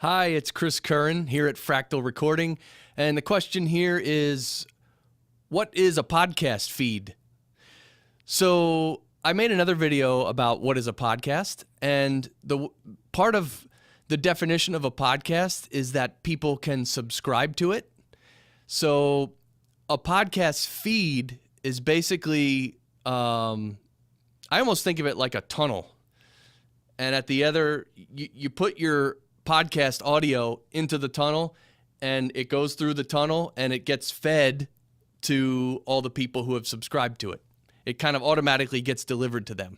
Hi, it's Chris Curran here at Fractal Recording, and the question here is, what is a podcast feed? So I made another video about what is a podcast, and the part of the definition of a podcast is that people can subscribe to it. So a podcast feed is basically, I almost think of it like a tunnel. And at the other, you put your podcast audio into the tunnel, and it goes through the tunnel, and it gets fed to all the people who have subscribed to it. It kind of automatically gets delivered to them.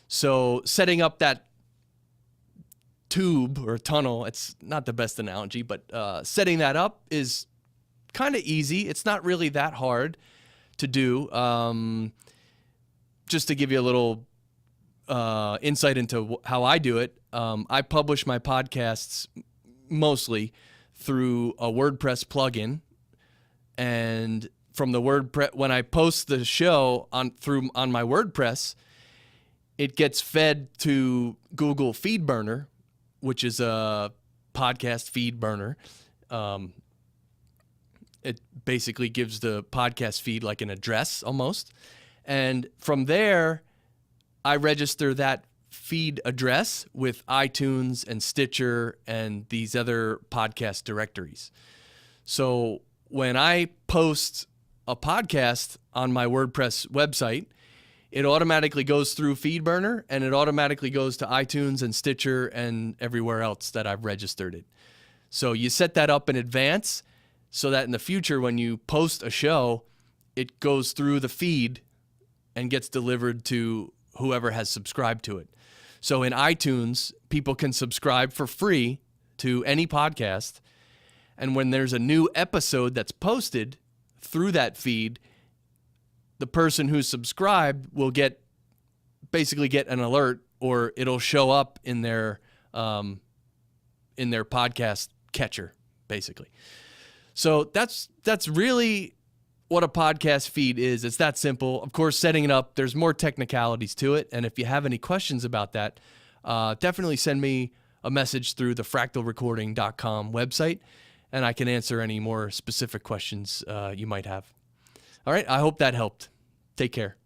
So setting up that tube or tunnel, it's not the best analogy, but setting that up is kind of easy. It's not really that hard to do. Just to give you a little insight into how I do it, I publish my podcasts mostly through a WordPress plugin, and from the WordPress, when I post the show on my WordPress, it gets fed to Google FeedBurner, which is a podcast feed burner. It basically gives the podcast feed like an address almost, and from there, I register that feed address with iTunes and Stitcher and these other podcast directories. So when I post a podcast on my WordPress website, it automatically goes through FeedBurner, and it automatically goes to iTunes and Stitcher and everywhere else that I've registered it. So you set that up in advance so that in the future when you post a show, it goes through the feed and gets delivered to whoever has subscribed to it. So in iTunes, people can subscribe for free to any podcast, and when there's a new episode that's posted through that feed, the person who's subscribed will basically get an alert, or it'll show up in their podcast catcher, basically. So that's really what a podcast feed is. It's that simple. Of course, setting it up, there's more technicalities to it. And if you have any questions about that, definitely send me a message through the fractalrecording.com website, and I can answer any more specific questions you might have. All right, I hope that helped. Take care.